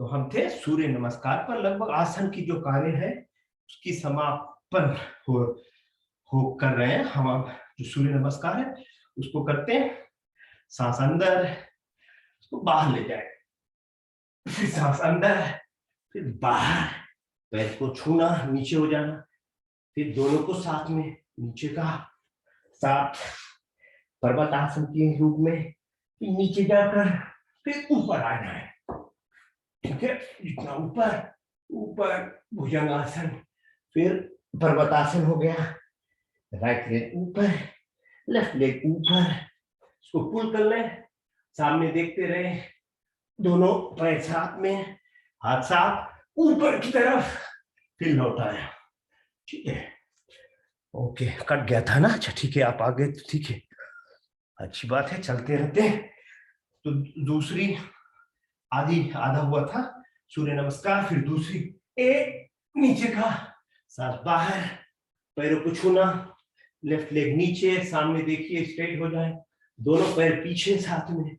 तो हम थे सूर्य नमस्कार पर। लगभग आसन की जो कार्य है उसकी समापन हो कर रहे हैं हम। अब जो सूर्य नमस्कार है उसको करते हैं। सांस अंदर, उसको बाहर ले जाए, फिर सांस अंदर, फिर बाहर। पैर को छूना, नीचे हो जाना, फिर दोनों को साथ में नीचे का साथ पर्वत आसन के रूप में, फिर नीचे जाकर फिर ऊपर आ जाए। ठीक है, जितना ऊपर ऊपर भुजंगासन, फिर पर्वतासन हो गया। राइट लेग ऊपर, लेफ्ट लेग ऊपर, इसको पुल कर लें, सामने देखते रहे, दोनों पैर साथ में, हाथ साथ ऊपर की तरफ, फिर लौटाया। ठीक है, ओके, कट गया था ना। अच्छा ठीक है, आप आ गए तो ठीक है, अच्छी बात है, चलते रहते हैं। तो दूसरी आधा हुआ था सूर्य नमस्कार, फिर दूसरी एक नीचे का सांस बाहर, पैरों को छूना, लेफ्ट लेग नीचे, सामने देखिए, स्ट्रेट हो जाए, दोनों पैर पीछे साथ में,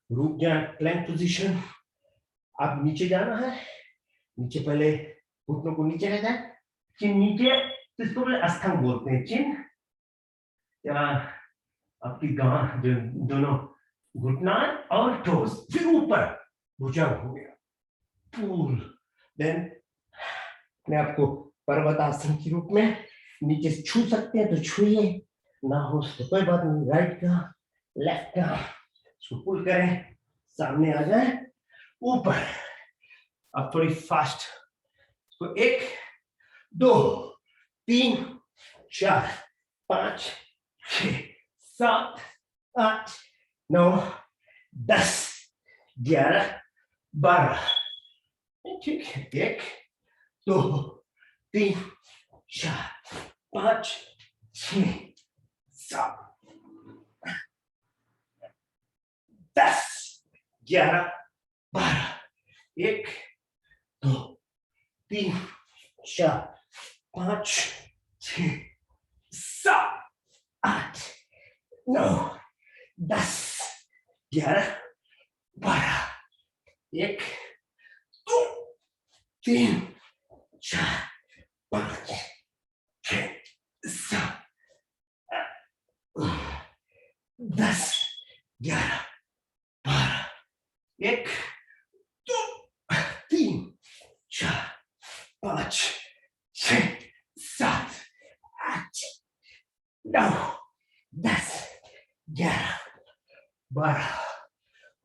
रुक जाए, प्लैंक पोजीशन। आप नीचे जाना है, नीचे पहले घुटनों को नीचे ले जाए, चिन नीचे, तो इसको पहले अस्थंग बोलते हैं। चिन या आपकी गांठ, जो दोनों घुटना और टोस, फिर ऊपर भुजंग हो गया, पूल। देन मैं आपको पर्वतासन के रूप में नीचे से छू सकते हैं तो छूइए, ना हो तो कोई बात नहीं। राइट का, लेफ्ट का, इसको पुल करें, सामने आ जाए, ऊपर। अब थोड़ी फास्ट, तो 1 2 3 4 5 6 7 8 9 10 11 12। ठीक है, 1 2 3 4 5 6 7 10 11 12। 1 2 3 4 5 6 7 8 9 10 11 12। 1 2 3 4 5 6 7 10 11 12। 1 2 3 4 5 6 7 8 9 10 11 12।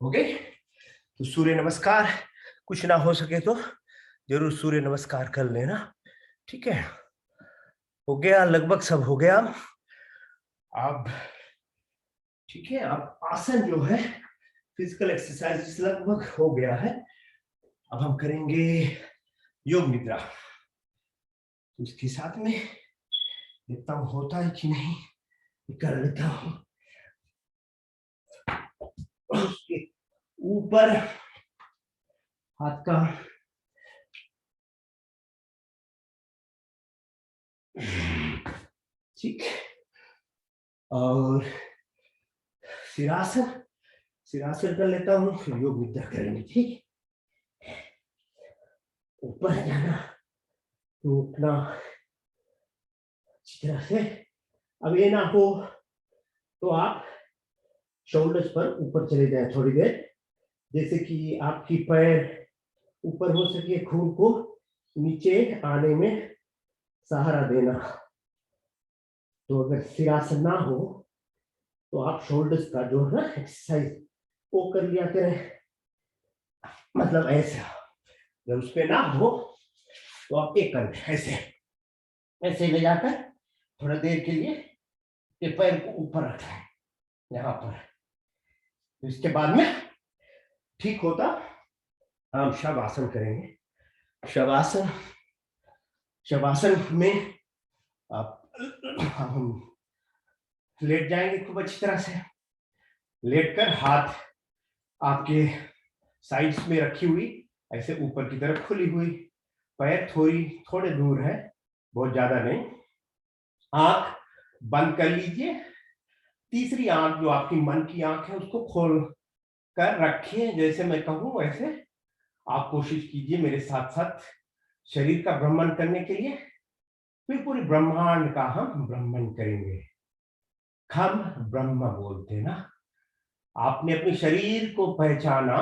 हो गई। तो सूर्य नमस्कार, कुछ ना हो सके तो जरूर सूर्य नमस्कार कर लेना। ठीक है, हो गया, लगभग सब हो गया। अब ठीक है, अब आसन जो है, फिजिकल एक्सरसाइज लगभग हो गया है। अब हम करेंगे योग निद्रा। तो इसके साथ में देखता हूं होता है कि नहीं, कर लेता हूं। उसके ऊपर हाथ का, ठीक, और सिरासन, सिरासन कर लेता हूं, फिर योग निद्रा करेंगे। ठीक, ऊपर जाना, तो उठना अच्छी तरह से। अब ये ना हो तो आप शोल्डर्स पर ऊपर चले जाएं थोड़ी देर, जैसे कि आपकी पैर ऊपर हो सके, खून को नीचे आने में सहारा देना। तो अगर सिरासन ना हो तो आप शोल्डर्स का जो है ना एक्सरसाइज वो कर लिया करें, मतलब ऐसा। अगर उस पर ना हो तो आप एक करें, ऐसे ऐसे ले जाकर थोड़ा देर के लिए ये पैर को ऊपर रखना है यहाँ पर। तो इसके बाद में ठीक होता, हम शवासन करेंगे। शवासन, शवासन में आप हम लेट जाएंगे खूब अच्छी तरह से। लेटकर हाथ आपके साइड्स में रखी हुई, ऐसे ऊपर की तरफ खुली हुई, पैर थोड़े दूर है, बहुत ज्यादा नहीं। आंख बंद कर लीजिए, तीसरी आंख जो आपकी मन की आंख है उसको खोल कर रखिए, जैसे मैं कहूं वैसे, आप कोशिश कीजिए मेरे साथ साथ शरीर का भ्रमण करने के लिए, फिर पूरे ब्रह्मांड का हम भ्रमण करेंगे। हम ब्रह्म बोलते हैं ना। आपने अपने शरीर को पहचाना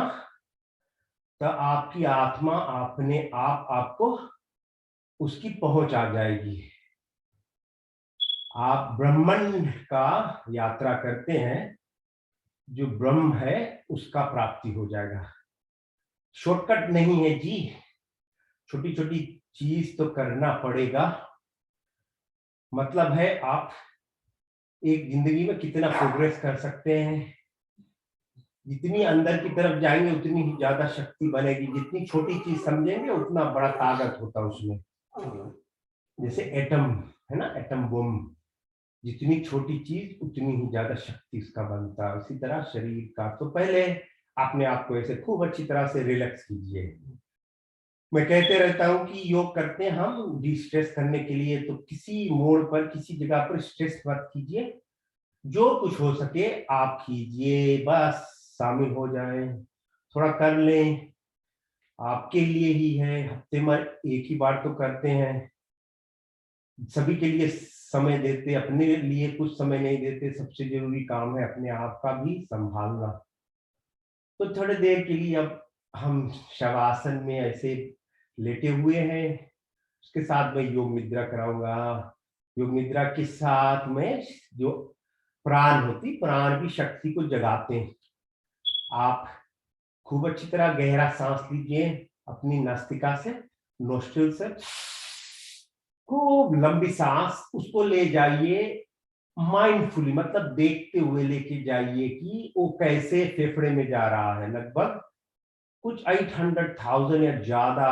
तो आपकी आत्मा अपने आप आपको उसकी पहुंच आ जाएगी। आप ब्रह्मांड का यात्रा करते हैं, जो ब्रह्म है उसका प्राप्ति हो जाएगा। शॉर्टकट नहीं है जी, छोटी छोटी चीज तो करना पड़ेगा। मतलब है आप एक जिंदगी में कितना प्रोग्रेस कर सकते हैं। जितनी अंदर की तरफ जाएंगे उतनी ही ज्यादा शक्ति बनेगी। जितनी छोटी चीज समझेंगे उतना बड़ा ताकत होता है उसमें। जैसे एटम है ना, एटम बम, जितनी छोटी चीज उतनी ही ज्यादा शक्ति उसका बनता है। उसी तरह शरीर का। तो पहले अपने आप को ऐसे खूब अच्छी तरह से रिलैक्स कीजिए। मैं कहते रहता हूँ कि योग करते हैं हम डिस्ट्रेस करने के लिए, तो किसी मोड़ पर किसी जगह पर स्ट्रेस मत कीजिए। जो कुछ हो सके आप कीजिए, बस शामिल हो जाए, थोड़ा कर लें। आपके लिए ही है, हफ्ते में एक ही बार तो करते हैं। सभी के लिए समय देते, अपने लिए कुछ समय नहीं देते। सबसे जरूरी काम है अपने आप का भी संभालना। तो थोड़ी देर के लिए अब हम शवासन में ऐसे लेटे हुए हैं, उसके साथ मैं योग निद्रा कराऊंगा। योग निद्रा के साथ में जो प्राण होती, प्राण की शक्ति को जगाते हैं। आप खूब अच्छी तरह गहरा सांस लीजिए अपनी नासिका से, नोस्ट्रिल से खूब लंबी सांस, उसको ले जाइए माइंडफुली, मतलब देखते हुए लेके जाइए कि वो कैसे फेफड़े में जा रहा है। लगभग कुछ 800,000 या ज्यादा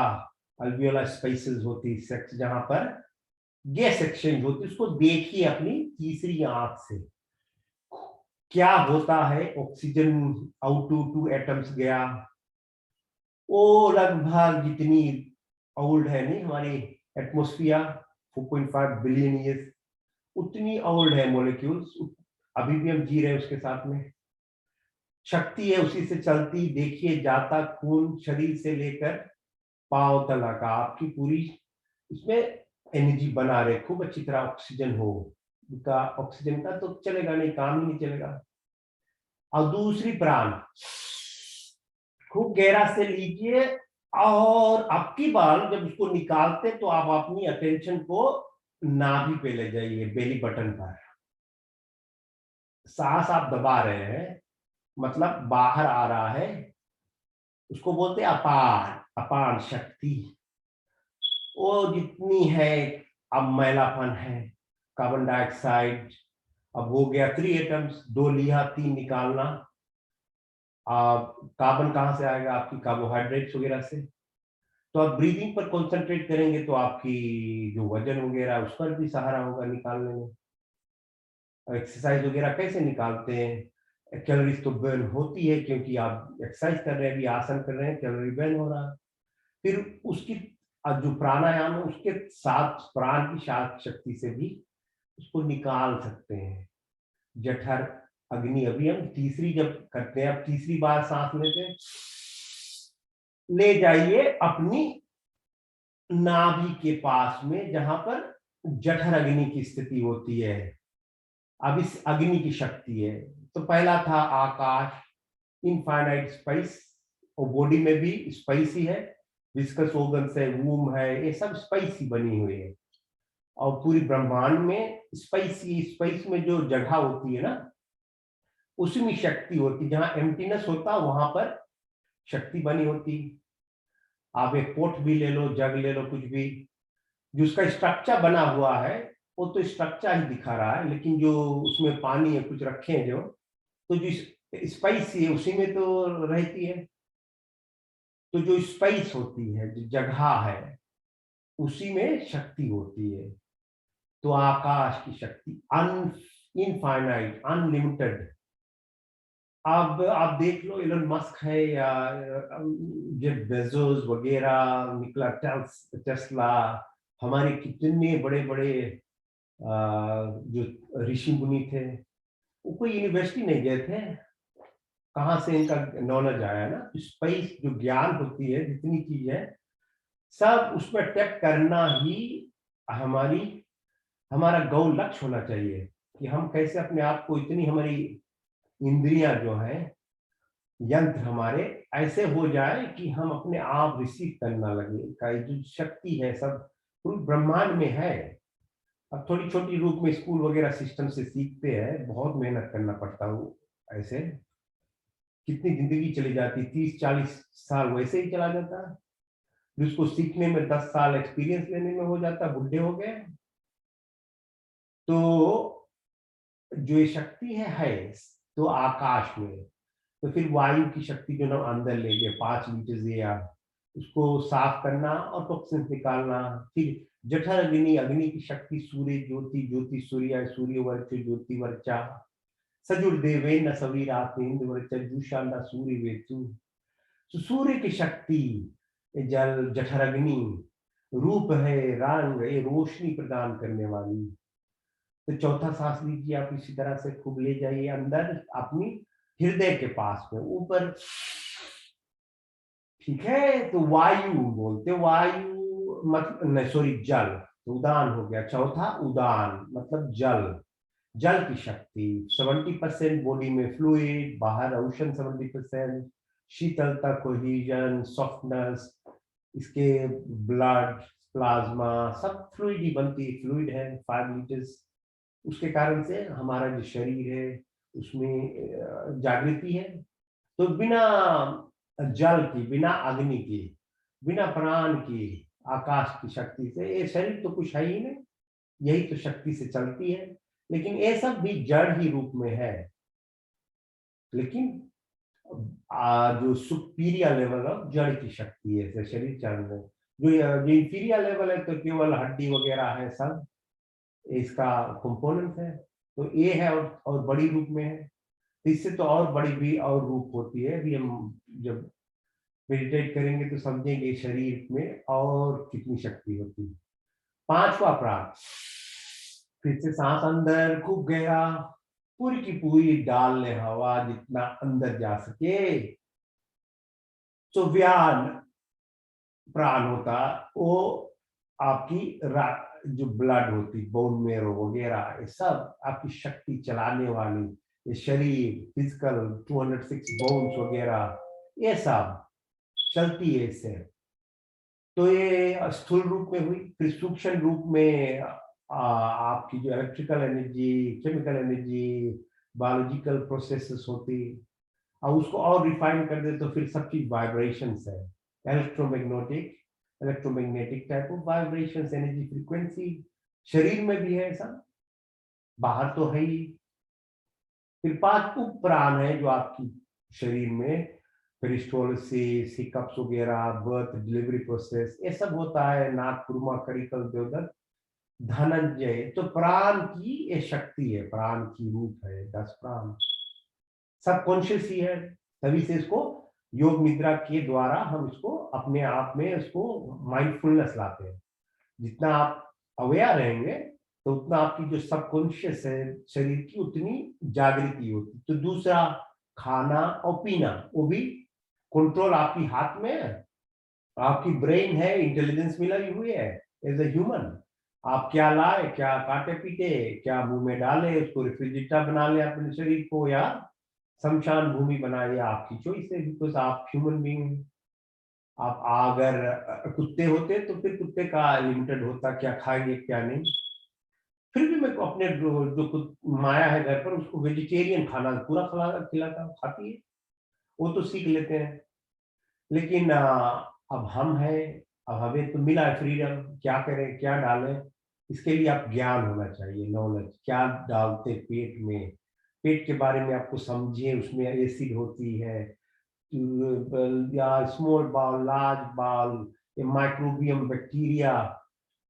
अल्वियोलर स्पेसेस होती है जहां पर गैस एक्सचेंज होती है। उसको देखिए अपनी तीसरी आंख से क्या होता है। ऑक्सीजन आउट टू एटम्स गया, वो लगभग जितनी ओल्ड है नहीं हमारी एटमोस्फियर 4.5 बिलियन ईयर्स, उतनी ओल्ड है मॉलिक्यूल्स। अभी भी हम जी रहे हैं उसके साथ में। शक्ति है उसी से चलती। देखिए जाता खून शरीर से लेकर पांव तक, आपकी पूरी इसमें एनर्जी बना रहे। खूब अच्छी तरह ऑक्सीजन हो का, ऑक्सीजन का तो चलेगा नहीं, काम ही नहीं चलेगा। और दूसरी प्राण खूब गहरा से लीजिए, और आपकी बार जब उसको निकालते तो आप अपनी अटेंशन को नाभि पे ले जाइए, बेली बटन पर। सांस आप दबा रहे हैं, मतलब बाहर आ रहा है, उसको बोलते हैं अपान, अपान शक्ति। वो जितनी है, अब मैलापन है, कार्बन डाइऑक्साइड, अब हो गया 3 एटम्स, 2 लिया 3 निकालना। कार्बन कहाँ से आएगा? आपकी कार्बोहाइड्रेट्स वगैरह से। तो आप ब्रीदिंग पर कंसंट्रेट करेंगे तो आपकी जो वजन वगैरह उस पर भी सहारा होगा निकालने में। एक्सरसाइज वगैरह कैसे निकालते हैं? कैलोरीज तो बर्न होती है, क्योंकि आप एक्सरसाइज कर रहे हैं, भी आसन कर रहे हैं, कैलोरी बर्न हो रहा है। फिर उसकी जो प्राणायाम है उसके साथ प्राण की सात शक्ति से भी उसको निकाल सकते हैं। जठर अग्नि, अभी हम तीसरी जब करते हैं, अब तीसरी बार सांस लेते हैं, ले जाइए अपनी नाभि के पास में जहां पर जठर अग्नि की स्थिति होती है। अब इस अग्नि की शक्ति है। तो पहला था आकाश, इनफाइनाइट स्पेस, और बॉडी में भी स्पेस ही है, विस्कस ऑर्गन्स है, वूम है, ये सब स्पेस ही बनी हुई है। और पूरी ब्रह्मांड में स्पेस ही, स्पेस में जो जगह होती है ना, उसमें शक्ति होती। जहां एम्प्टीनेस होता वहां पर शक्ति बनी होती। आप एक पोट भी ले लो, जग ले लो, कुछ भी, जो उसका स्ट्रक्चर बना हुआ है वो तो स्ट्रक्चर ही दिखा रहा है, लेकिन जो उसमें पानी है कुछ रखे हैं जो, तो जो स्पाइस है उसी में तो रहती है। तो जो स्पाइस होती है, जो जगह है, उसी में शक्ति होती है। तो आकाश की शक्ति इनफाइनाइट, अनलिमिटेड। अब आप देख लो, इलन मस्क है या जेफ बेजोस वगैरह, निकोला टेस्ला, हमारे कितने बड़े बड़े जो ऋषि मुनि थे, वो कोई यूनिवर्सिटी नहीं गए थे। कहाँ से इनका नॉलेज आया ना। स्पेस जो ज्ञान होती है, जितनी चीज है, सब उसमें टैप करना ही हमारी हमारा गोल लक्ष्य होना चाहिए, कि हम कैसे अपने आप को, इतनी हमारी इंद्रियां जो है, यंत्र हमारे ऐसे हो जाए कि हम अपने आप रिसीव करना लगे का जो शक्ति है सब पूरे ब्रह्मांड में है। अब थोड़ी छोटी रूप में स्कूल वगैरह सिस्टम से सीखते हैं, बहुत मेहनत करना पड़ता हो, ऐसे कितनी जिंदगी चली जाती, 30-40 साल वैसे ही चला जाता है। जिसको सीखने में 10 साल एक्सपीरियंस लेने में हो जाता, बुढ़े हो गए। तो जो ये शक्ति है तो आकाश में, तो फिर वायु की शक्ति जो ना अंदर ले गए 5 लीटर या उसको साफ करना और टॉक्सिन निकालना। फिर जठर अग्नि, अग्नि की शक्ति सूर्य ज्योति, ज्योति सूर्य, सूर्य वर्च ज्योति वर्चा, सजुर्देवे न सवीरात इंद्र वर्चा जुषा न सूर्य वेतु। तो सूर्य की शक्ति, जल, जठर अग्नि, रूप है, रंग, ये रोशनी प्रदान करने वाली। तो चौथा सांस लीजिए आप, इसी तरह से खूब ले जाइए अंदर अपनी हृदय के पास में ऊपर, ठीक है। तो वायु बोलते, वायु मतलब सॉरी जल, तो उदान हो गया चौथा, उदान मतलब जल, जल की शक्ति 70% बॉडी में फ्लूइड, बाहर ओशन 70%, शीतलता, कोहिजन, सॉफ्टनेस, इसके ब्लड, प्लाज्मा, सब फ्लूइड ही बनती है, फ्लूइड है 5 लीटर्स। उसके कारण से हमारा जो शरीर है उसमें जागृति है। तो बिना जल की, बिना अग्नि की, बिना प्राण की, आकाश की शक्ति से ये शरीर तो कुछ है ही नहीं, यही तो शक्ति से चलती है। लेकिन ये सब भी जड़ ही रूप में है। लेकिन जो सुपीरियर लेवल ऑफ जड़ की शक्ति है, जैसे शरीर चलने, जो इंफीरियर लेवल है तो केवल हड्डी वगैरह है, सब इसका कंपोनेंट है। तो ये है और बड़ी रूप में है। तो इससे तो और बड़ी भी और रूप होती है। अभी हम जब मेडिटेट करेंगे तो समझेंगे शरीर में और कितनी शक्ति होती है। पांचवा प्राण, फिर से सांस अंदर खूब गहरा, पूरी की पूरी डाल ले हवा जितना अंदर जा सके। तो व्यान प्राण होता, वो आपकी जो ब्लड होती, बोन मेरो वगैरह, ये सब आपकी शक्ति चलाने वाली, ये शरीर फिजिकल 206 बोन्स वगैरह ये सब चलती है इससे। तो ये स्थूल रूप में हुई। फिर सूक्ष्म रूप में आपकी जो electrical energy, chemical energy, biological processes होती, और उसको और रिफाइन कर दे तो फिर सब चीज वाइब्रेशंस है। Electromagnetic, electromagnetic type of vibrations, energy, frequency शरीर में भी है ऐसा, बाहर तो है ही। फिर 5 उप प्राण है जो आपकी शरीर में, पेरिस्टोलिसिस, हिकअप्स वगैरह, बर्थ, डिलीवरी प्रोसेस, ये सब होता है। नाक, कुर्मा, करिकल, द्योदक, धनंजय। तो प्राण की ये शक्ति है, प्राण की रूप है 10 प्राण, सब कॉन्शियस ही है। तभी से इसको योग निद्रा के द्वारा हम इसको अपने आप में इसको माइंडफुलनेस लाते हैं। जितना आप अवेयर रहेंगे तो उतना आपकी जो सबकॉन्शियस है शरीर की, उतनी जागृति होती। तो दूसरा, खाना और पीना, वो भी कंट्रोल आपकी हाथ में है। आपकी ब्रेन है, इंटेलिजेंस मिलाई हुई है एज ए ह्यूमन। आप क्या लाए, क्या काटे पीटे, क्या मुंह में डाले, उसको रेफ्रिजरेटर बना ले अपने शरीर को, या शमशान भूमि बनाए, आपकी चॉइस है, बिकॉज आप ह्यूमन बीइंग। आप अगर कुत्ते होते तो फिर कुत्ते का लिमिटेड होता, क्या खाएंगे क्या नहीं। फिर भी मैं अपने जो माया है घर पर, उसको वेजिटेरियन खाना पूरा खिलाता, खाती है, वो तो सीख लेते हैं। लेकिन अब हम हैं, अब हमें तो मिला है फ्रीडम, क्या करें क्या डालें, इसके लिए आप ज्ञान होना चाहिए, नॉलेज, क्या डालते पेट में, पेट के बारे में आपको समझे, उसमें एसिड होती है, या small bowel, large bowel, microbiome, bacteria,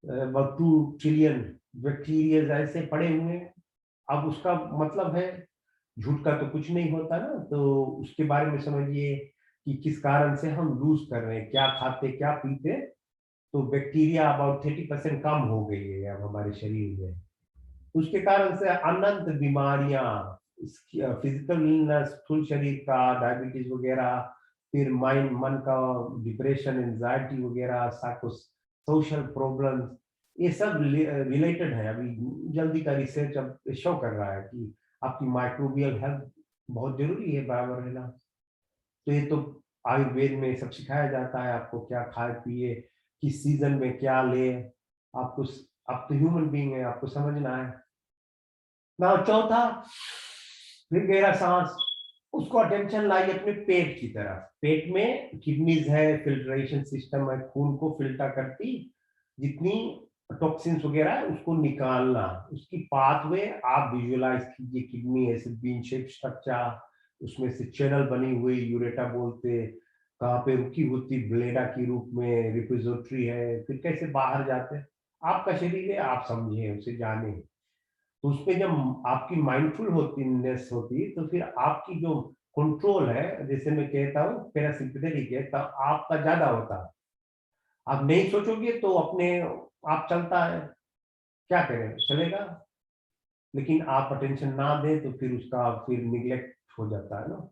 2 trillion bacteria ऐसे पड़े हुए हैं। अब उसका मतलब है, झूठ का तो कुछ नहीं होता ना, तो उसके बारे में समझिए कि किस कारण से हम लूज कर रहे हैं, क्या खाते क्या पीते। तो बैक्टीरिया अबाउट 30% कम हो गई है अब हमारे शरीर में। उसके कारण से अनंत बीमारियां, इसकी फिजिकल इलनेस, स्थूल शरीर का, डायबिटीज वगैरह, फिर माइंड, मन का डिप्रेशन, एंजाइटी वगैरह, सोशल प्रॉब्लम्स, ये सब रिलेटेड है। अभी जल्दी का रिसर्च अब शो कर रहा है कि आपकी माइक्रोबियल हेल्थ बहुत जरूरी है बराबर रहना। तो ये तो आयुर्वेद में सब सिखाया जाता है, आपको क्या खाए पिए, किस सीजन में क्या ले, आपको, आप तो ह्यूमन बीइंग है, आपको समझना है ना। चौथा, फिर गहरा सांस, उसको अटेंशन लाई अपने पेट की तरफ। पेट में किडनीज है, फिल्ट्रेशन सिस्टम है, खून को फिल्टर करती, जितनी टॉक्सिन्स वगैरह है उसको निकालना, उसकी पाथवे आप विजुअलाइज कीजिए। किडनी ऐसे बीन शेप स्ट्रक्चर, उसमें से चैनल बनी हुई, यूरेटा बोलते, कहाँ पे रुकी होती, ब्लेडा के रूप में, रिपोजिटरी है, फिर कैसे बाहर जाते हैं। आपका शरीर है, आप समझे, उसे जाने। तो उसमें जब आपकी माइंडफुल होतीनेस होती, तो फिर आपकी जो कंट्रोल है, जैसे मैं कहता हूँ पैरासिम्पैथेटिक है, तब आपका ज्यादा होता है। आप नहीं सोचोगे तो अपने आप चलता है, क्या करें, चलेगा। लेकिन आप अटेंशन ना दें तो फिर उसका फिर निग्लेक्ट हो जाता है ना।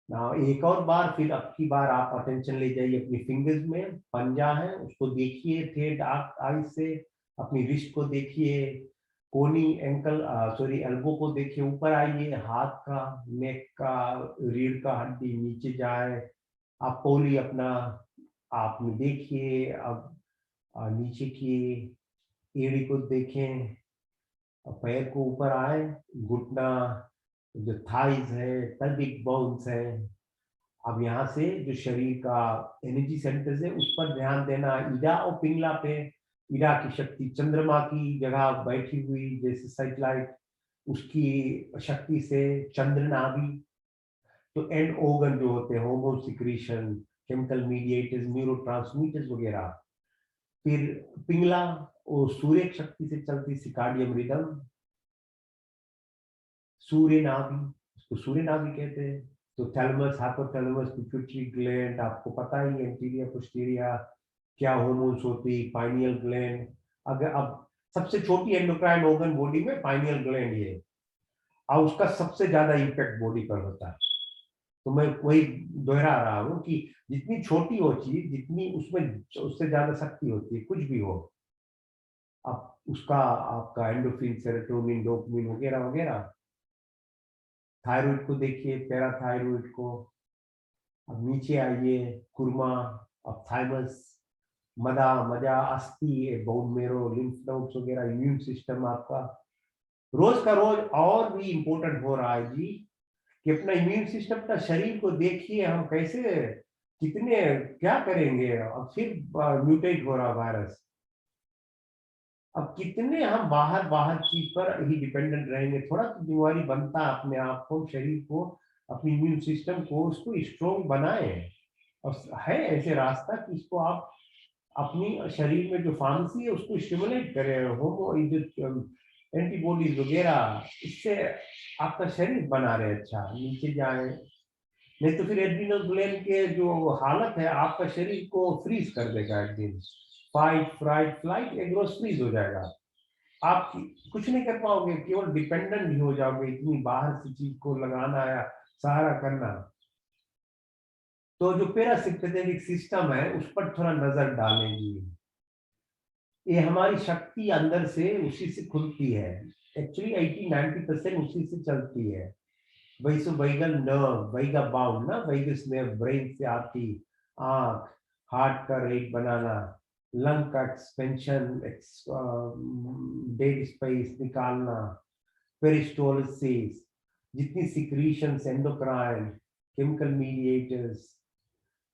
ना एक और बार, फिर अब की बार आप अटेंशन ले जाइए अपनी फिंगर्स में, पंजा है उसको देखिए थेट आई से, अपनी रिस्ट को देखिए, कोनी एंकल, सॉरी एल्बो को देखिए, ऊपर आइए, हाथ का, नेक का, रीढ़ का हड्डी नीचे जाए, आप पोली अपना आप में देखिए। अब नीचे की एड़ी को देखें, पैर को ऊपर आए, घुटना, जो थाइज है, पेल्विक बोन्स है। अब यहाँ से जो शरीर का एनर्जी सेंटर्स है उस पर ध्यान देना, ईडा और पिंगला पे। ईडा की शक्ति चंद्रमा की जगह बैठी हुई जैसे सैटेलाइट, उसकी शक्ति से चंद्र नाभि। तो एंड ऑर्गन जो होते हैं, hormone secretion, chemical mediators, neurotransmitters वगैरह। फिर पिंगला, वो सूर्य शक्ति से चलती सिकार्डियम रिदम। सूर्य नाभि, उसको सूर्य नाभि कहते हैं। तो थैलेमस, हाइपोथैलेमस, पिट्यूटरी ग्लैंड, आपको पता ही, एंटीरियर पोस्टीरियर क्या हॉर्मोन्स होती, पाइनियल ग्लैंड। अगर अब सबसे छोटी एंडोक्राइन ऑर्गन बॉडी में पाइनियल ग्लैंड है, और उसका सबसे ज्यादा इम्पैक्ट बॉडी पर होता है। तो मैं वही दोहरा रहा हूँ कि जितनी छोटी हो चीज, जितनी उसमें उससे ज्यादा शक्ति होती है, कुछ भी हो। अब उसका आपका एंडोफिन, सेरोटोनिन, डोपामिन वगैरह वगैरह। थायराइड को देखिए, पैराथायराइड को। अब नीचे आइए, कुर्मा, अब थाइमस, मदा, मजा, अस्थि, बोन मेरो, लिम्फ नोड्स वगैरह, इम्यून सिस्टम आपका। रोज का रोज और भी इंपॉर्टेंट हो रहा है जी, कि अपना इम्यून सिस्टम का शरीर को देखिए, हम कैसे, कितने, क्या करेंगे। अब फिर म्यूटेट हो रहा वायरस। अब कितने हम बाहर बाहर चीज पर ही डिपेंडेंट रहेंगे। थोड़ा तो बीमारी बनता है अपने आप को, शरीर को, अपनी इम्यून सिस्टम को, उसको स्ट्रोंग बनाए। और है ऐसे रास्ता कि इसको आप अपनी शरीर में जो फार्मेसी है उसको स्टिमुलेट करें, होमो एंटीबॉडीज वगैरह, इससे आपका शरीर बना रहे, अच्छा नीचे जाए। नहीं तो फिर एड्रिनल ग्लैंड के जो हालत है, आपका शरीर को फ्रीज कर देगा एक दिन। फाइट फ्राइट फ्लाइट एग्रोस फ्रीज हो जाएगा। आप कुछ नहीं कर पाओगे, केवल डिपेंडेंट ही हो जाओगे, इतनी बाहर की चीज को लगाना या सहारा करना। तो जो पैरासिम्पैथेटिक सिस्टम है उस पर थोड़ा नजर डालेंगी। ये हमारी शक्ति अंदर से उसी से खुलती है। एक्चुअली 80-90% उसी से चलती है। वैसे वैगल नर्व, वैगा बाउंड ना, वैगस नर्व ब्रेन से आती, आंख, हार्ट का रेट बनाना, लंग का एक्सपेंशन, डेड स्पेस निकालना, पेरिस्टोलिसिस, जितनी सिक्रीशंस, एंडोक्राइन, केमिकल मीडिएटर्स,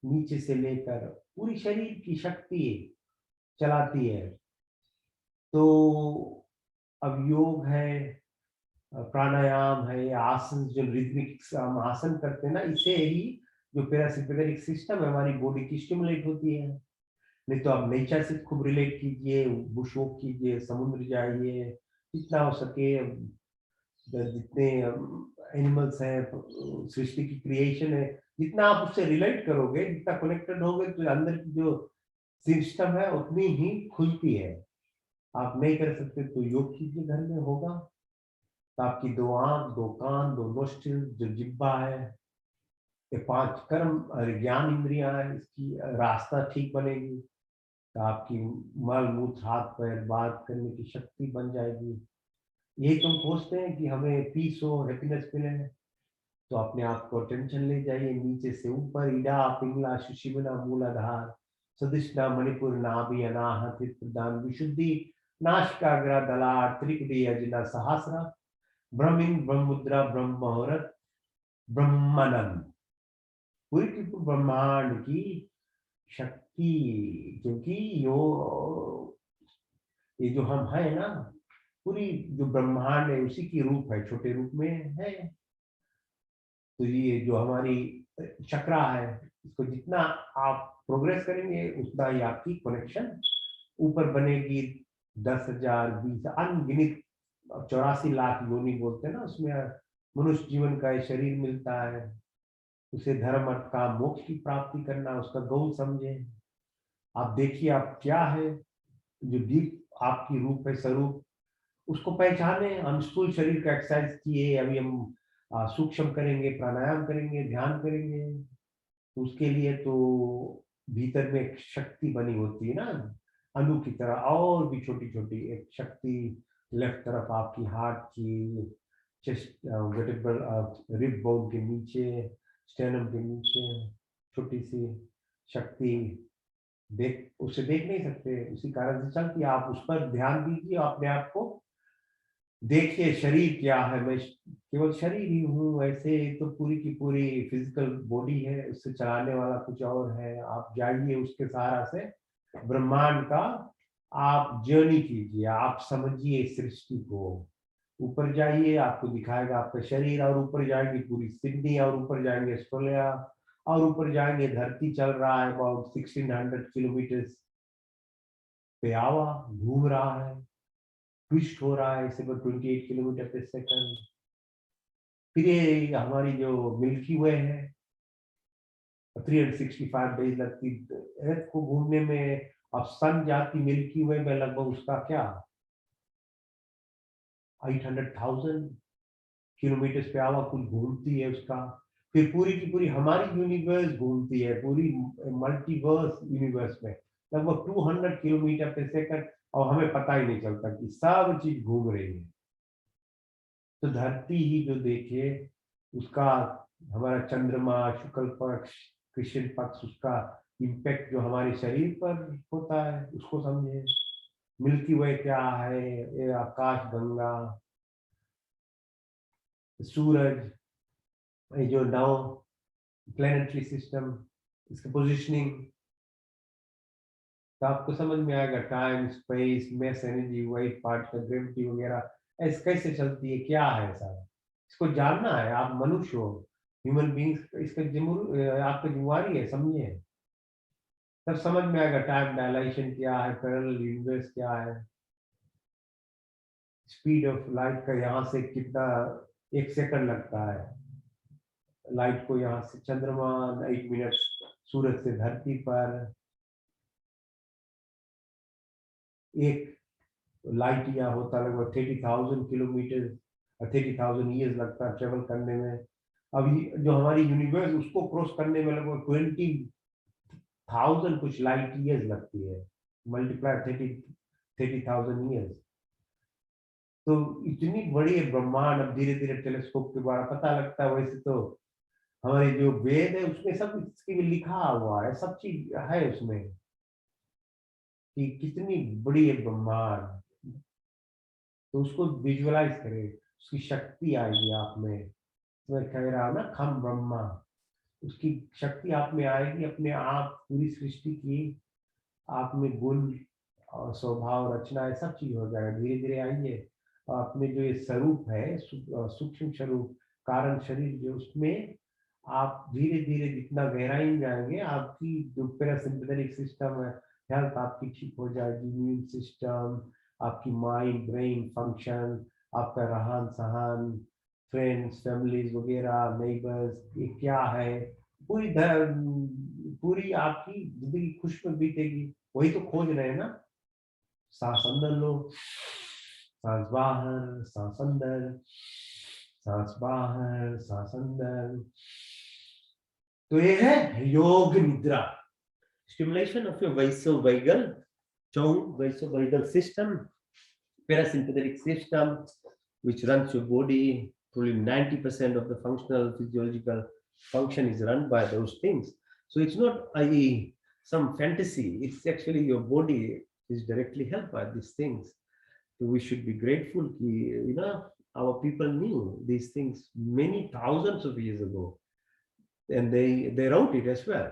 नीचे से लेकर पूरी शरीर की शक्ति चलाती है। तो अब योग है, प्राणायाम है, आसन, जो रिदमिक हम आसन करते हैं ना, इससे ही जो पैरासिम्पैथेटिक सिस्टम है हमारी बॉडी की स्टिमुलेट होती है। नहीं तो आप नेचर से खूब रिलेट कीजिए, बुश वॉक कीजिए, समुद्र जाइए, जितना हो सके। जितने एनिमल्स हैं, सृष्टि की क्रिएशन है, जितना आप उससे रिलेट करोगे, जितना कनेक्टेड होगे, तो अंदर की जो सिस्टम है उतनी ही खुलती है। आप नहीं कर सकते तो योग कीजिए, घर में होगा। तो आपकी 2 आंख, 2 कान, 2 नोस्ट्रिल, जो जिह्वा है, ये 5 कर्म और ज्ञान इंद्रियां है, इसकी रास्ता ठीक बनेगी तो आपकी मल मूत्र हाथ पैर बात करने की शक्ति बन जाएगी। यही तुम सोचते हैं कि हमें पीस हो, हैप्पीनेस मिले, तो अपने आप को टेंशन ले जाइए नीचे से ऊपर, इडा पिंगला सुषुम्ना मूलाधार सदिष्णा मणिपुर नाभि अनाहत प्रदान विशुद्धि नासिकाग्र दलार त्रिपुटी अजिना सहस्रा ब्रह्मिन ब्रह्मुद्रा ब्रह्म मुहूर्त ब्रह्मानंद। पूरी की पूरी ब्रह्मांड की शक्ति, क्योंकि ये जो हम है ना, पूरी जो ब्रह्मांड है उसी की रूप है, छोटे रूप में है। तो ये जो हमारी चक्रा है, इसको जितना आप प्रोग्रेस करेंगे उतना ही आपकी कनेक्शन ऊपर बनेगी। 10,000 20 अनगिनत 84 लाख योनि बोलते हैं ना, उसमें मनुष्य जीवन का शरीर मिलता है। उसे धर्म अर्थ काम मोक्ष की प्राप्ति करना, उसका गोल समझे। आप देखिए आप क्या है, जो डीप आपकी रूप है, स्वरूप, उसको पहचाने। हम स्थूल शरीर का एक्सरसाइज किए, अभी हम सूक्ष्म करेंगे, प्राणायाम करेंगे, ध्यान करेंगे। तो उसके लिए तो भीतर में एक शक्ति बनी होती है ना, अणु की तरह, और भी छोटी छोटी एक शक्ति लेफ्ट तरफ आपकी हार्ट की, चेस्ट वर्टेब्रल रिब बोन के नीचे, स्टेनम के नीचे छोटी सी शक्ति, देख उसे देख नहीं सकते, उसी कारण से चलती है। आप उस पर ध्यान दीजिए, अपने आप को देखिए, शरीर क्या है, मैं केवल शरीर ही हूँ, ऐसे तो पूरी की पूरी फिजिकल बॉडी है, उससे चलाने वाला कुछ और है। आप जाइए उसके सहारा से ब्रह्मांड का आप जर्नी कीजिए, आप समझिए सृष्टि को। ऊपर जाइए, आपको दिखाएगा आपका शरीर, और ऊपर जाएंगे पूरी सिडनी, और ऊपर जाएंगे ऑस्ट्रेलिया, और ऊपर जाएंगे धरती चल रहा है अबाउट 1600 किलोमीटर पे आवा, घूम रहा है, ट्विस्ट हो रहा है, इसे 28 किलोमीटर पे सेकंड। फिर ये हमारी जो मिल्की वे है, 365 डेज लगती अर्थ को घूमने में। अब सन जाती मिल्की वे में लगभग उसका क्या 800,000 किलोमीटर पे आवा कुछ घूमती है उसका। फिर पूरी की पूरी हमारी यूनिवर्स घूमती है, पूरी मल्टीवर्स यूनिवर्स में लगभग 200 किलोमीटर पे सेकंड, और हमें पता ही नहीं चलता कि सब चीज घूम रही है। तो धरती ही जो देखे उसका, हमारा चंद्रमा, शुक्ल पक्ष, कृष्ण पक्ष, उसका इम्पैक्ट जो हमारे शरीर पर होता है उसको समझे। मिल्की वे क्या है, ये आकाश गंगा, सूरज, ये जो 9 प्लेनेटरी सिस्टम, इसकी पोजिशनिंग, तो आपको समझ में आएगा। Time, space, mass, energy, white particle, gravity वगैरह ऐसे कैसे चलती है, क्या है सारा, इसको जानना है। आप मनुष्य हो, ह्यूमन बींग्स, इसका आपका जिम्मेवारी है, समझिए, तब समझ में आएगा। टाइम डायलेशन क्या है, पैरेलल यूनिवर्स क्या है, स्पीड ऑफ लाइट का यहाँ से कितना 1 सेकंड लगता है लाइट को, यहाँ से चंद्रमा 1 मिनट सूरज से धरती पर, एक लाइट ईयर होता है लगभग 30,000 किलोमीटर, 30,000 ईयर्स लगता है ट्रेवल करने में। अभी जो हमारी यूनिवर्स, उसको क्रॉस करने में लगभग 20,000 कुछ लाइट ईयर्स लगती है, मल्टीप्लाई 30,000 ईयर्स। तो इतनी बड़ी है ब्रह्मांड। अब धीरे धीरे टेलीस्कोप के द्वारा पता लगता है। वैसे तो हमारे जो वेद है उसमें सब इसके लिखा हुआ है, सब चीज है उसमें कि कितनी बड़ी है ब्रह्मांड। तो उसको विजुअलाइज करें, उसकी शक्ति आएगी आप में। तो मैं कह रहा हूँ ना, खम ब्रह्मा, उसकी शक्ति आप में आएगी अपने आप। पूरी सृष्टि की आप में गुण और स्वभाव, रचना, ये सब चीज हो जाएगा। धीरे धीरे आइए, और अपने जो ये स्वरूप है, सूक्ष्म स्वरूप, कारण शरीर, जो उसमें आप धीरे धीरे जितना गहराई में जाएंगे, आपकी जो पैरासिम्पैथेटिक सिस्टम है, हेल्थ आपकी ठीक हो जाएगी, इम्यून सिस्टम, आपकी माइंड ब्रेन फंक्शन, आपका रहन सहन, फ्रेंड्स फैमिलीज वगैरह, नेबर्स, ये क्या है, पूरी पूरी आपकी जिंदगी खुश में बीतेगी। वही तो खोज रहे हैं ना। सांस अंदर लो, सांस बाहर, सांस अंदर, सांस बाहर, सांस अंदर। तो ये है योग निद्रा। Stimulation of your vasovagal system, parasympathetic system, which runs your body. Probably 90% of the functional physiological function is run by those things. So it's not some fantasy. It's actually your body is directly helped by these things. So we should be grateful. Our people knew these things many thousands of years ago, and they wrote it as well.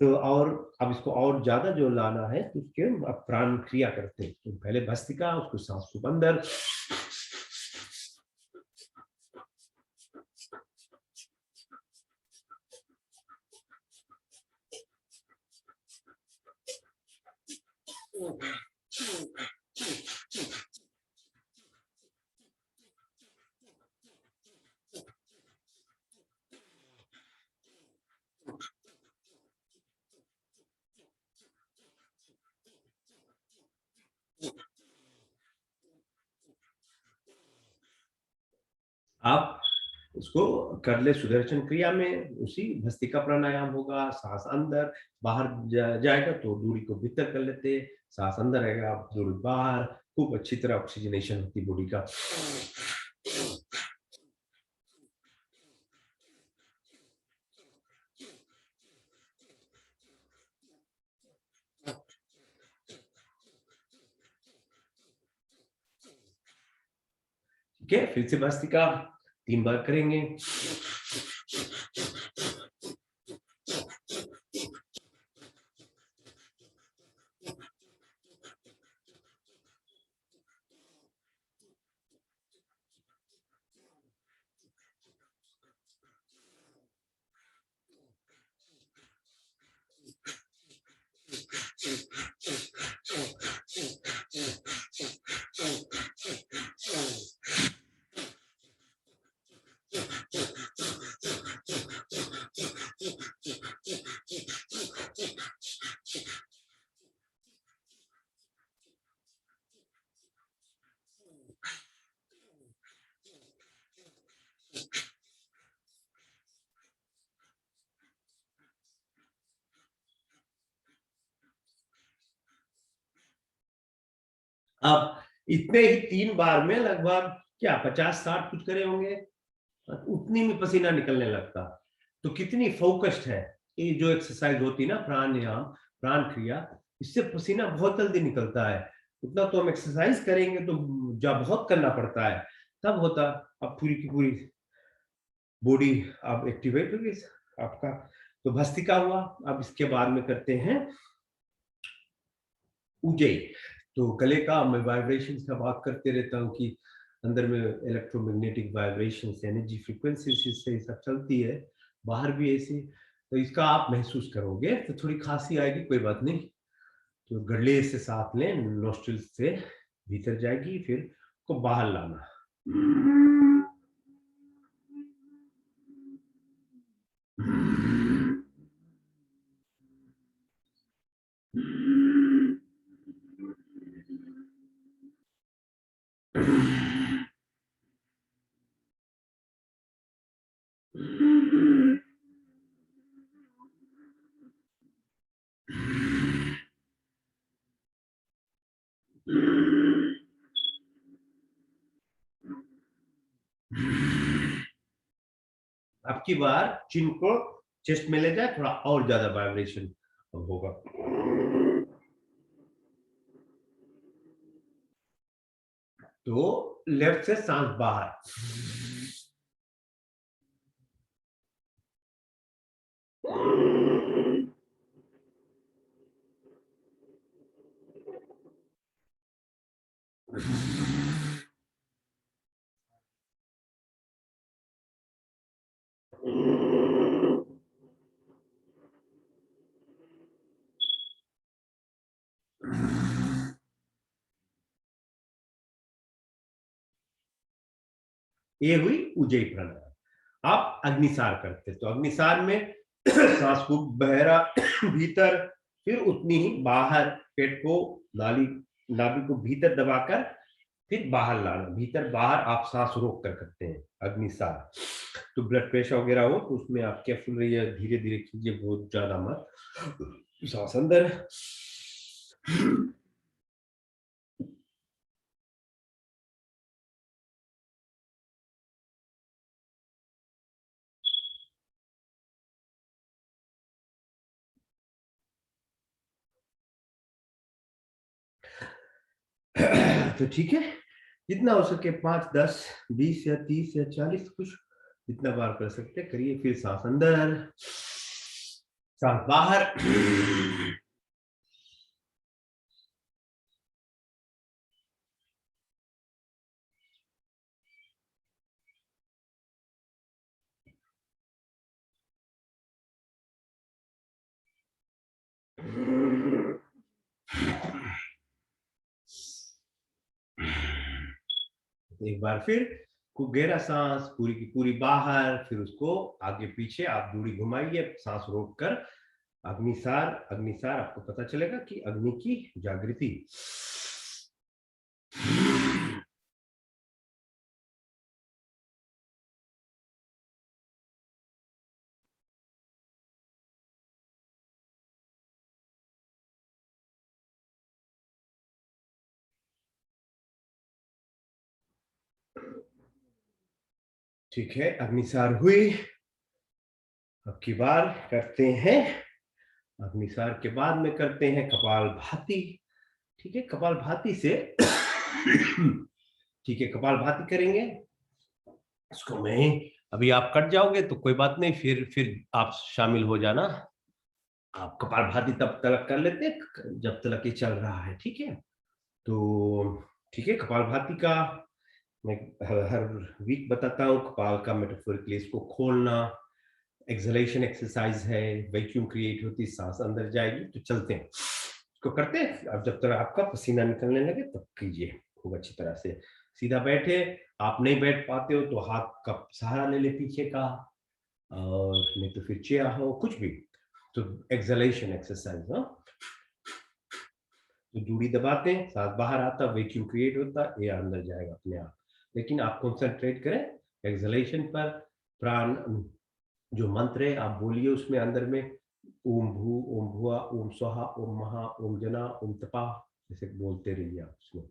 तो और अब इसको और ज्यादा जो लाना है तो उसके अब प्राण क्रिया करते हैं। तो पहले भस्त्रिका, उसको सांस को अंदर, आप उसको कर ले सुदर्शन क्रिया में, उसी भस्त्रिका प्राणायाम होगा। सांस अंदर बाहर जाएगा तो दूरी को भीतर कर लेते, सांस अंदर आएगा दूरी बाहर, खूब अच्छी तरह ऑक्सीजनेशन होती बॉडी का। ठीक है, फिर से भस्त्रिका 3 बार करेंगे। अब इतने ही 3 बार में लगभग क्या 50-60 कुछ करे होंगे, उतनी में पसीना निकलने लगता। तो कितनी फोकस्ड है ये जो एक्सरसाइज होती है ना, प्राणायाम, प्राण क्रिया, इससे पसीना बहुत जल्दी निकलता है। उतना तो हम एक्सरसाइज करेंगे तो जब बहुत करना पड़ता है तब होता। अब पूरी की पूरी बॉडी अब एक्टिवेट होगी आपका। तो भस्त्रिका हुआ। अब इसके बाद में करते हैं उज्जयी। तो गले का मैं वाइब्रेशंस का बात करते रहता हूँ कि अंदर में इलेक्ट्रोमैग्नेटिक वाइब्रेशंस, एनर्जी फ्रीक्वेंसी से सब चलती है, बाहर भी ऐसे। तो इसका आप महसूस करोगे। तो थोड़ी खांसी आएगी, कोई बात नहीं, तो गले से सांस लें, नोस्ट्रिल से भीतर जाएगी, फिर को बाहर लाना। अब की बार चिन को चेस्ट में ले जाए, थोड़ा और ज्यादा वाइब्रेशन होगा। तो लेफ्ट से सांस बाहर, ये हुई उज्जयी प्राणायाम। आप अग्निसार करते, तो अग्निसार में सांस को बहरा भीतर, फिर उतनी ही बाहर, पेट को नाली नाभि को भीतर दबाकर फिर बाहर लाना, भीतर बाहर आप सांस रोक कर करते हैं अग्निसार। तो ब्लड प्रेशर वगैरह हो तो उसमें आप केयरफुल रहिए, धीरे धीरे कीजिए, बहुत ज्यादा मत। सांस अंदर, तो ठीक है, जितना हो सके 5, 10, 20 या 30 या 40, कुछ जितना बार कर सकते करिए। फिर सांस अंदर, सांस बाहर। एक बार फिर खूब गहरा सांस, पूरी की पूरी बाहर, फिर उसको आगे पीछे आप दूरी घुमाइए सांस रोक कर। अग्निसार, अग्निसार आपको पता चलेगा कि अग्नि की जागृति। ठीक है, अग्निसार हुई। अब की बार करते हैं, अग्निसार के बाद में करते हैं कपाल भाती। ठीक है, कपाल भाती से ठीक है, कपाल भाती करेंगे। इसको मैं, अभी आप कट जाओगे तो कोई बात नहीं, फिर आप शामिल हो जाना। आप कपाल भाती तब तक कर लेते हैं जब तक ये चल रहा है, ठीक है। तो ठीक है, कपाल भाती का मैं हर वीक बताता हूँ। कपाल का मेटाफोरिकली इसको खोलना, एक्सलेशन एक्सरसाइज है, वैक्यूम क्रिएट होती, सांस अंदर जाएगी। तो चलते हैं, इसको करते हैं। अब जब तक आपका पसीना निकलने लगे तब कीजिए खूब अच्छी तरह से। सीधा बैठे, आप नहीं बैठ पाते हो तो हाथ का सहारा ले ले पीछे का, और नहीं तो फिर चेयर हो, कुछ भी। तो एक्सलेशन एक्सरसाइज, हाँ। तो दूरी दबाते हैं, सांस बाहर आता, वैक्यूम क्रिएट होता, एयर अंदर जाएगा अपने आप। लेकिन आप कंसंट्रेट करें एक्सलेशन पर। प्राण जो मंत्र है आप बोलिए उसमें अंदर में, ओम भू, ओम भुआ, ओम स्वाहा, ओम महा, ओम जना, ओम तपा, जैसे बोलते रहिए आप उसमें।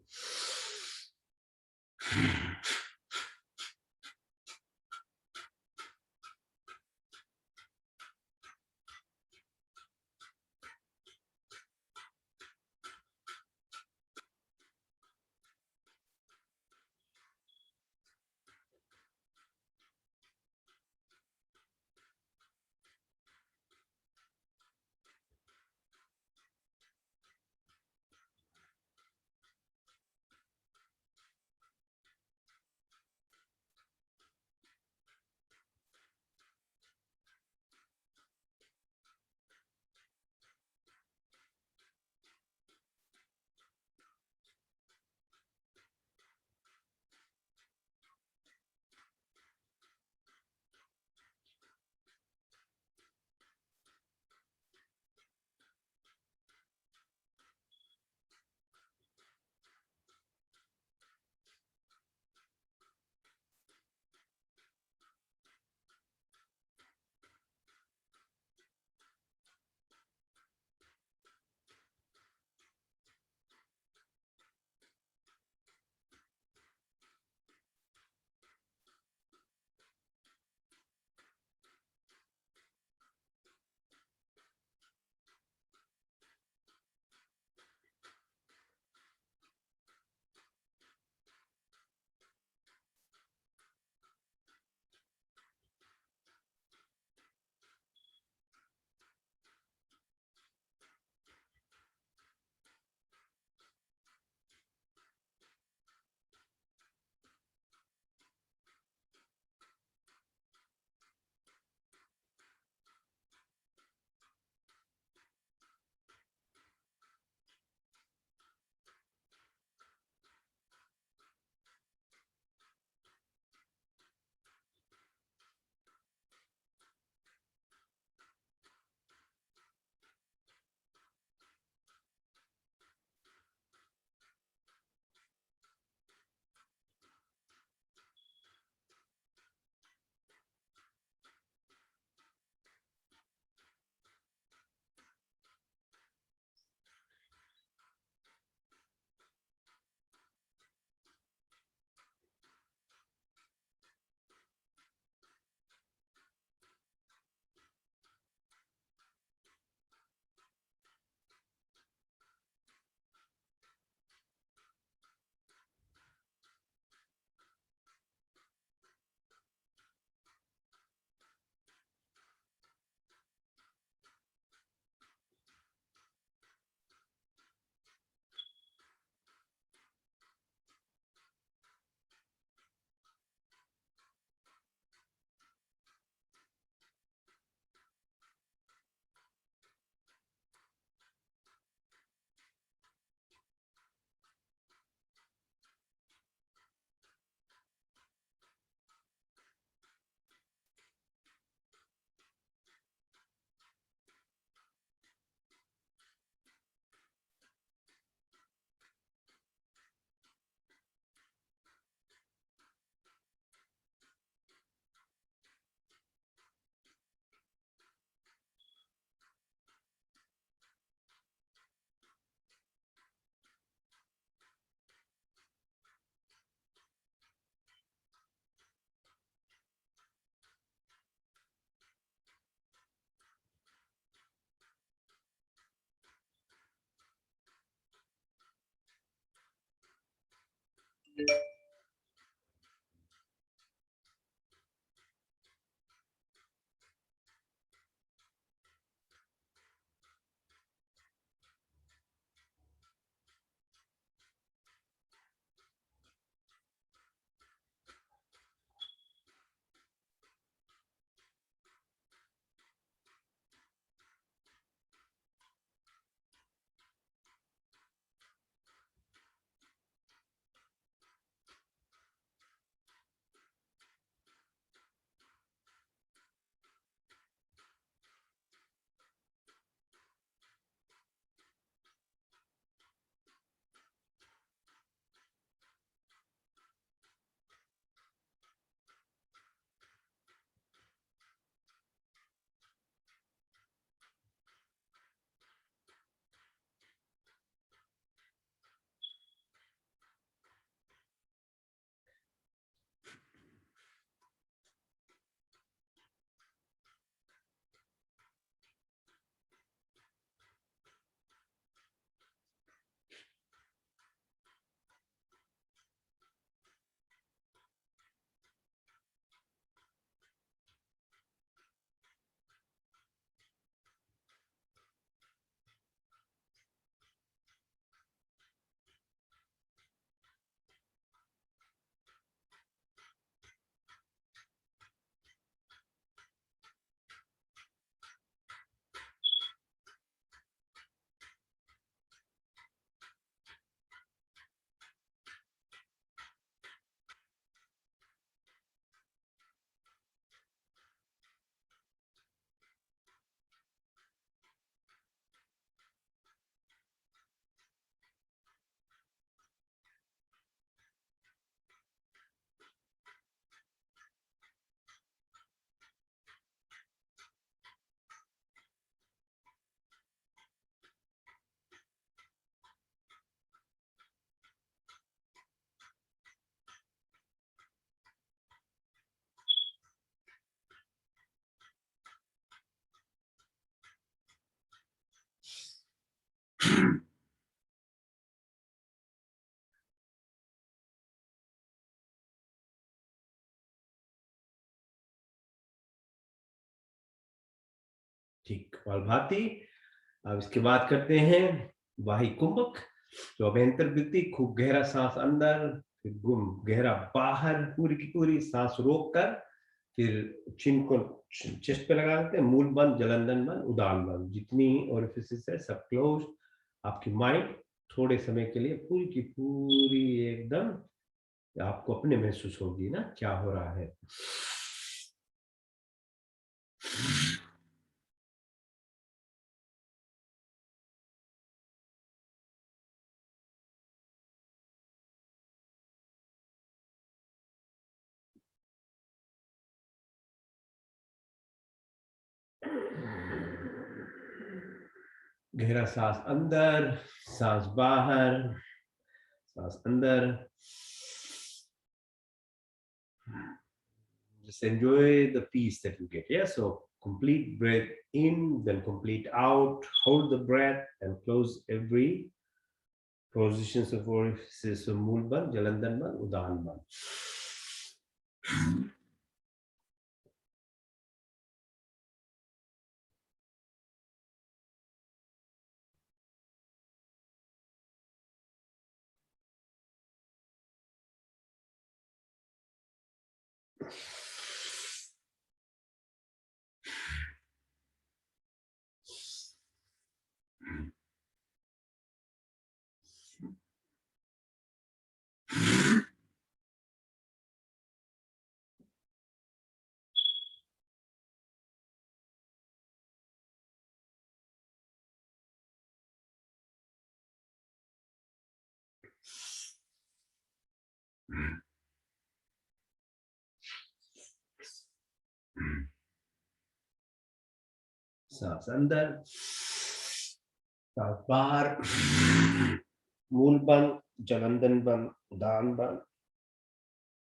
ठीक, कपालभाति। अब इसके बाद करते हैं वाही कुंभक, जो अभ्यंतर वृत्ति, खूब गहरा सांस अंदर, फिर गहरा बाहर, पूरी की पूरी सांस रोक कर, फिर चिन को चेस्ट पे लगा लेते हैं। मूल बंद, जलंधन बंद, उदान बंद, जितनी ओरिफिसेस है सब क्लोज। आपकी माइंड थोड़े समय के लिए पूरी की पूरी एकदम आपको अपने महसूस होगी ना क्या हो रहा है। गहरा सांस अंदर, सांस बाहर, सांस अंदर। Just enjoy the peace that you get. Yeah, so complete breath in, then complete out. Hold the breath and close every positions of orifices. So Mulban, Jalandanban, Udanban. सांस अंदर, सांस बाहर, मूल बंद, जलंधन बंद, उदान बंद,